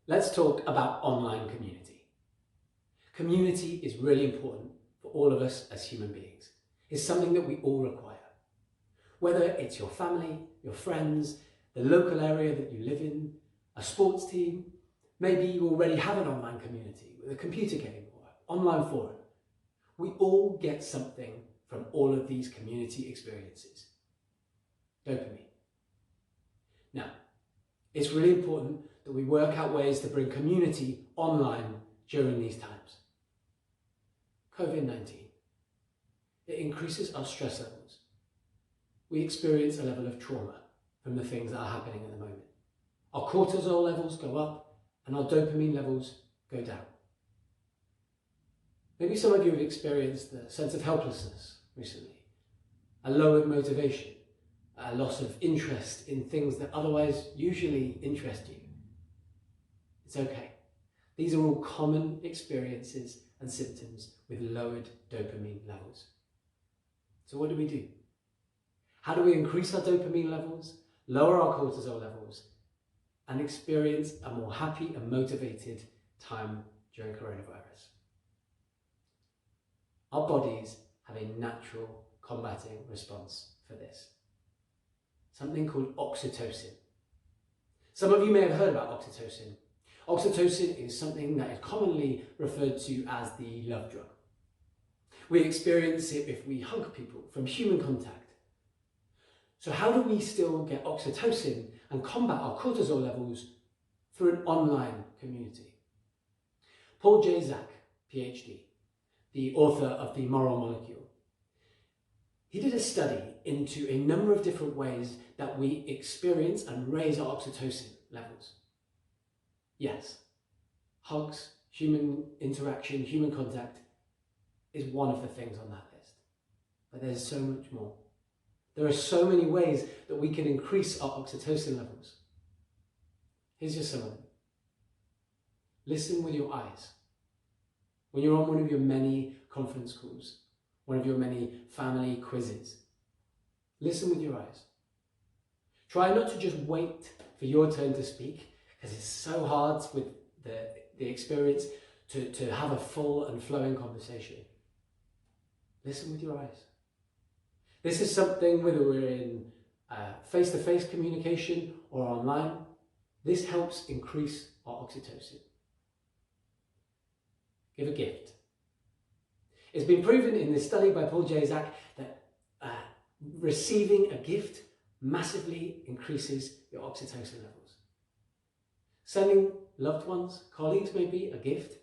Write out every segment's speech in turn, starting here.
Let's talk about online community. Community is really important for all of us as human beings. It's something that we all require. Whether it's your family, your friends, the local area that you live in, a sports team, maybe you already have an online community with a computer game or online forum. We all get something from all of these community experiences. Dopamine. Now, it's really important that we work out ways to bring community online during these times. COVID-19. It increases our stress levels. We experience a level of trauma from the things that are happening at the moment. Our cortisol levels go up and our dopamine levels go down. Maybe some of you have experienced a sense of helplessness recently, a lowered motivation, a loss of interest in things that otherwise usually interest you. It's okay. These are all common experiences and symptoms with lowered dopamine levels. So what do? How do we increase our dopamine levels, lower our cortisol levels, and experience a more happy and motivated time during coronavirus? Our bodies have a natural combating response for this. Something called oxytocin. Some of you may have heard about oxytocin. Oxytocin is something that is commonly referred to as the love drug. We experience it if we hug people from human contact. So how do we still get oxytocin and combat our cortisol levels through an online community? Paul J. Zak, PhD, the author of The Moral Molecule, he did a study into a number of different ways that we experience and raise our oxytocin levels. Yes, hugs, human interaction, human contact is one of the things on that list. But there's so much more. There are so many ways that we can increase our oxytocin levels. Here's just some of them. Listen with your eyes. When you're on one of your many conference calls, one of your many family quizzes, listen with your eyes. Try not to just wait for your turn to speak, because it's so hard with the experience to have a full and flowing conversation. Listen with your eyes. This is something, whether we're in face-to-face communication or online, this helps increase our oxytocin. Give a gift. It's been proven in this study by Paul J. Zak that receiving a gift massively increases your oxytocin levels. Sending loved ones, colleagues maybe, a gift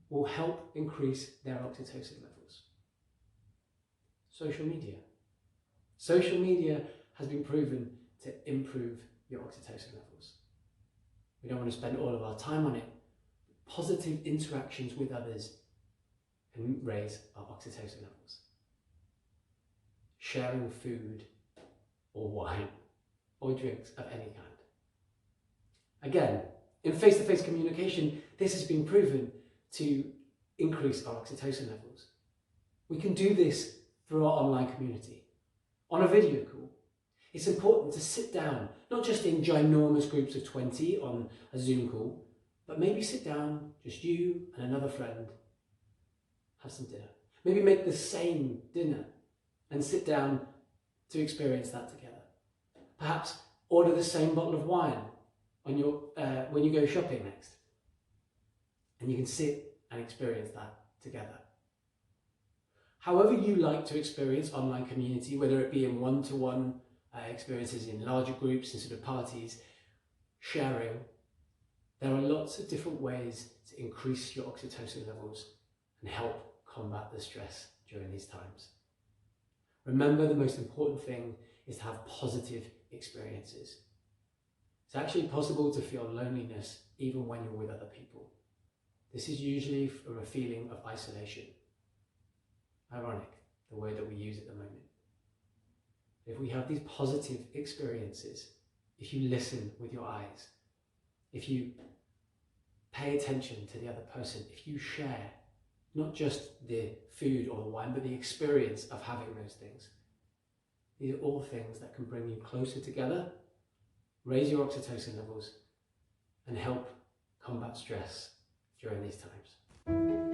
will help increase their oxytocin levels. Social media. Social media has been proven to improve your oxytocin levels. We don't want to spend all of our time on it. Positive interactions with others can raise our oxytocin levels. Sharing food or wine or drinks of any kind. Again, in face-to-face communication, this has been proven to increase our oxytocin levels. We can do this through our online community. On a video call, it's important to sit down, not just in ginormous groups of 20 on a Zoom call, but maybe sit down, just you and another friend, have some dinner. Maybe make the same dinner and sit down to experience that together. Perhaps order the same bottle of wine on when you go shopping next. And you can sit and experience that together. However you like to experience online community, whether it be in one-to-one experiences, in larger groups, in sort of parties, sharing, there are lots of different ways to increase your oxytocin levels and help combat the stress during these times. Remember, the most important thing is to have positive experiences. It's actually possible to feel loneliness even when you're with other people. This is usually a feeling of isolation. Ironic, the word that we use at the moment. If we have these positive experiences, if you listen with your eyes, if you pay attention to the other person, if you share not just the food or the wine, but the experience of having those things, these are all things that can bring you closer together, raise your oxytocin levels, and help combat stress during these times.